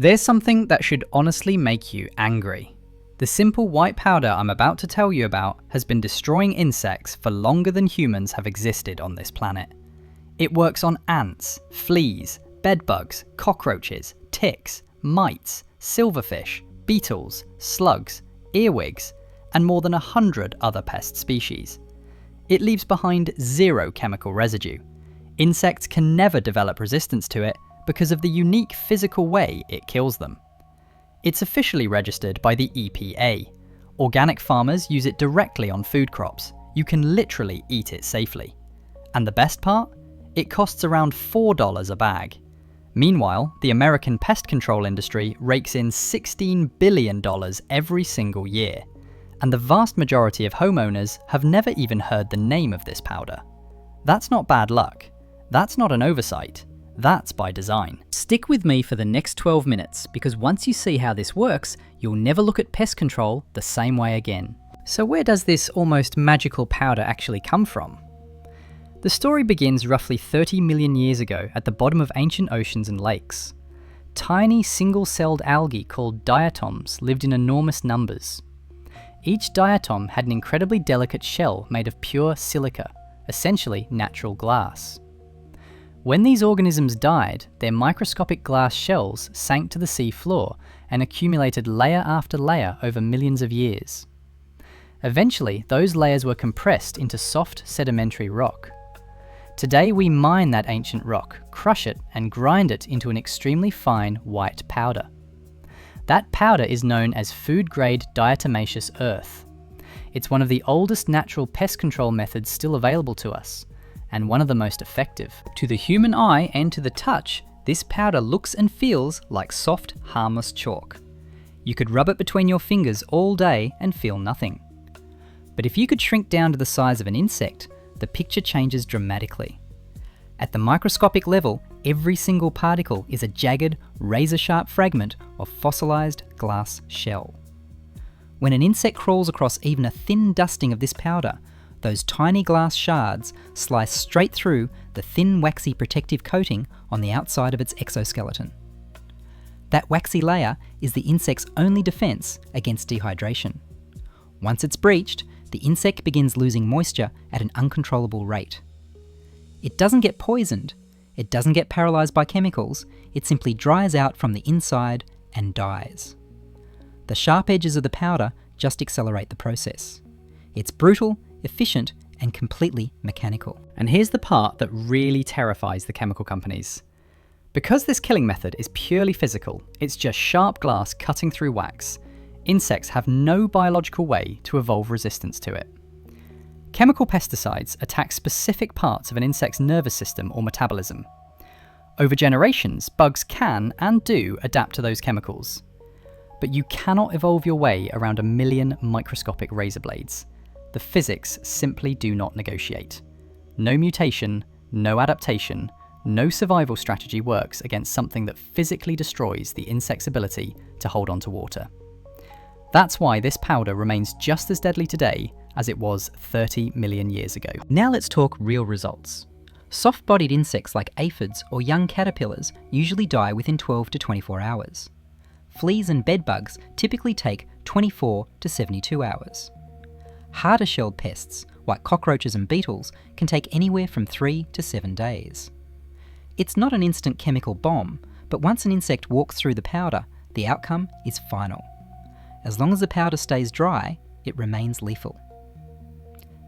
There's something that should honestly make you angry. The simple white powder I'm about to tell you about has been destroying insects for longer than humans have existed on this planet. It works on ants, fleas, bedbugs, cockroaches, ticks, mites, silverfish, beetles, slugs, earwigs, and more than 100 other pest species. It leaves behind zero chemical residue. Insects can never develop resistance to it because of the unique physical way it kills them. It's officially registered by the EPA. Organic farmers use it directly on food crops. You can literally eat it safely. And the best part? It costs around $4 a bag. Meanwhile, the American pest control industry rakes in $16 billion every single year. And the vast majority of homeowners have never even heard the name of this powder. That's not bad luck. That's not an oversight. That's by design. Stick with me for the next 12 minutes, because once you see how this works, you'll never look at pest control the same way again. So where does this almost magical powder actually come from? The story begins roughly 30 million years ago at the bottom of ancient oceans and lakes. Tiny single-celled algae called diatoms lived in enormous numbers. Each diatom had an incredibly delicate shell made of pure silica, essentially natural glass. When these organisms died, their microscopic glass shells sank to the sea floor and accumulated layer after layer over millions of years. Eventually, those layers were compressed into soft sedimentary rock. Today we mine that ancient rock, crush it, and grind it into an extremely fine white powder. That powder is known as food-grade diatomaceous earth. It's one of the oldest natural pest control methods still available to us, and one of the most effective. To the human eye and to the touch, this powder looks and feels like soft, harmless chalk. You could rub it between your fingers all day and feel nothing. But if you could shrink down to the size of an insect, the picture changes dramatically. At the microscopic level, every single particle is a jagged, razor-sharp fragment of fossilized glass shell. When an insect crawls across even a thin dusting of this powder, those tiny glass shards slice straight through the thin, waxy protective coating on the outside of its exoskeleton. That waxy layer is the insect's only defense against dehydration. Once it's breached, the insect begins losing moisture at an uncontrollable rate. It doesn't get poisoned, it doesn't get paralyzed by chemicals, it simply dries out from the inside and dies. The sharp edges of the powder just accelerate the process. It's brutal, efficient, and completely mechanical. And here's the part that really terrifies the chemical companies. Because this killing method is purely physical, it's just sharp glass cutting through wax, insects have no biological way to evolve resistance to it. Chemical pesticides attack specific parts of an insect's nervous system or metabolism. Over generations, bugs can and do adapt to those chemicals. But you cannot evolve your way around 1 million microscopic razor blades. The physics simply do not negotiate. No mutation, no adaptation, no survival strategy works against something that physically destroys the insect's ability to hold on to water. That's why this powder remains just as deadly today as it was 30 million years ago. Now let's talk real results. Soft-bodied insects like aphids or young caterpillars usually die within 12 to 24 hours. Fleas and bedbugs typically take 24 to 72 hours. Harder-shelled pests, like cockroaches and beetles, can take anywhere from 3 to 7 days. It's not an instant chemical bomb, but once an insect walks through the powder, the outcome is final. As long as the powder stays dry, it remains lethal.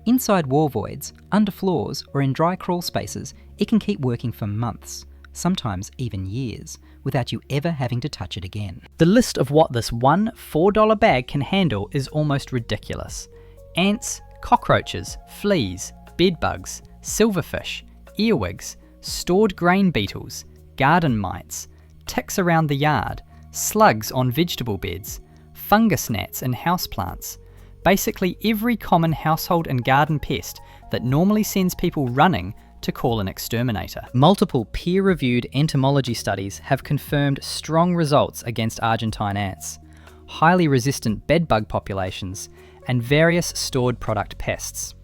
Inside wall voids, under floors, or in dry crawl spaces, it can keep working for months, sometimes even years, without you ever having to touch it again. The list of what this one $4 bag can handle is almost ridiculous. Ants, cockroaches, fleas, bedbugs, silverfish, earwigs, stored grain beetles, garden mites, ticks around the yard, slugs on vegetable beds, fungus gnats and houseplants, basically every common household and garden pest that normally sends people running to call an exterminator. Multiple peer-reviewed entomology studies have confirmed strong results against Argentine ants, highly resistant bedbug populations, and various stored product pests.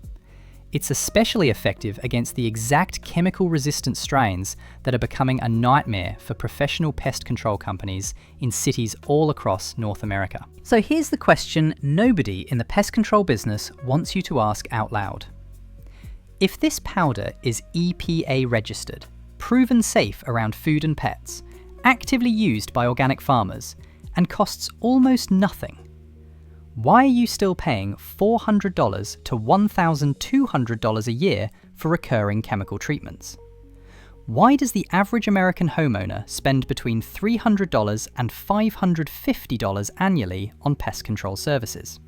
It's especially effective against the exact chemical-resistant strains that are becoming a nightmare for professional pest control companies in cities all across North America. So here's the question nobody in the pest control business wants you to ask out loud. If this powder is EPA registered, proven safe around food and pets, actively used by organic farmers, and costs almost nothing, why are you still paying $400 to $1,200 a year for recurring chemical treatments? Why does the average American homeowner spend between $300 and $550 annually on pest control services?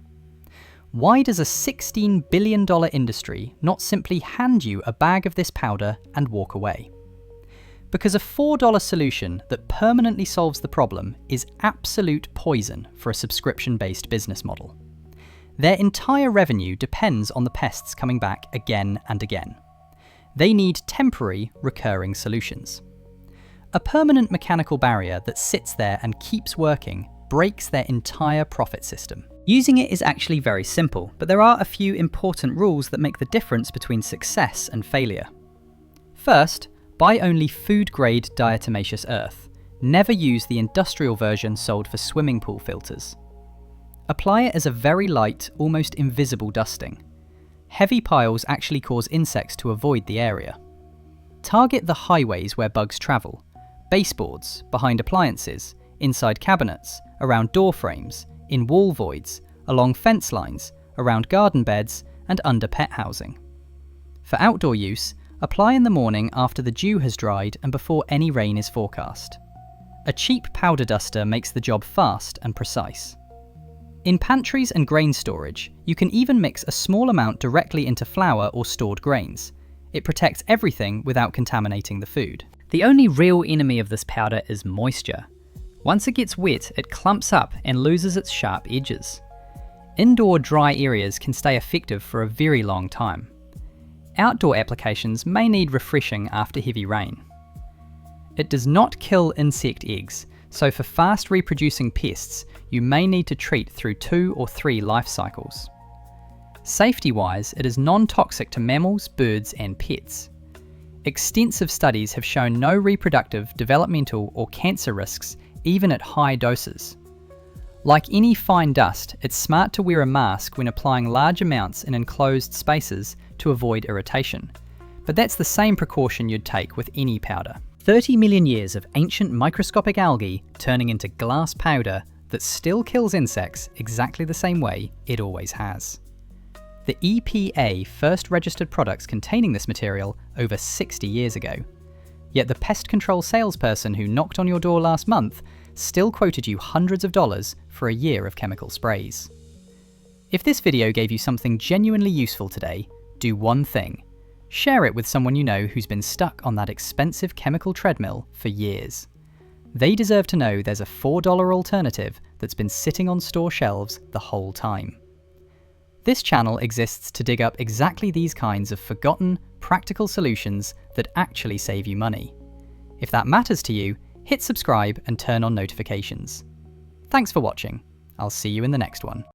Why does a $16 billion industry not simply hand you a bag of this powder and walk away? Because a $4 solution that permanently solves the problem is absolute poison for a subscription-based business model. Their entire revenue depends on the pests coming back again and again. They need temporary, recurring solutions. A permanent mechanical barrier that sits there and keeps working breaks their entire profit system. Using it is actually very simple, but there are a few important rules that make the difference between success and failure. First, buy only food-grade diatomaceous earth. Never use the industrial version sold for swimming pool filters. Apply it as a very light, almost invisible dusting. Heavy piles actually cause insects to avoid the area. Target the highways where bugs travel, baseboards, behind appliances, inside cabinets, around door frames, in wall voids, along fence lines, around garden beds, and under pet housing. For outdoor use, apply in the morning after the dew has dried and before any rain is forecast. A cheap powder duster makes the job fast and precise. In pantries and grain storage, you can even mix a small amount directly into flour or stored grains. It protects everything without contaminating the food. The only real enemy of this powder is moisture. Once it gets wet, it clumps up and loses its sharp edges. Indoor dry areas can stay effective for a very long time. Outdoor applications may need refreshing after heavy rain. It does not kill insect eggs, so for fast reproducing pests, you may need to treat through 2 or 3 life cycles. Safety-wise, it is non-toxic to mammals, birds, and pets. Extensive studies have shown no reproductive, developmental, or cancer risks even at high doses. Like any fine dust, it's smart to wear a mask when applying large amounts in enclosed spaces to avoid irritation. But that's the same precaution you'd take with any powder. 30 million years of ancient microscopic algae turning into glass powder that still kills insects exactly the same way it always has. The EPA first registered products containing this material over 60 years ago. Yet the pest control salesperson who knocked on your door last month still quoted you hundreds of dollars for a year of chemical sprays. If this video gave you something genuinely useful today, do one thing. Share it with someone you know who's been stuck on that expensive chemical treadmill for years. They deserve to know there's a $4 alternative that's been sitting on store shelves the whole time. This channel exists to dig up exactly these kinds of forgotten, practical solutions that actually save you money. If that matters to you, hit subscribe and turn on notifications. Thanks for watching. I'll see you in the next one.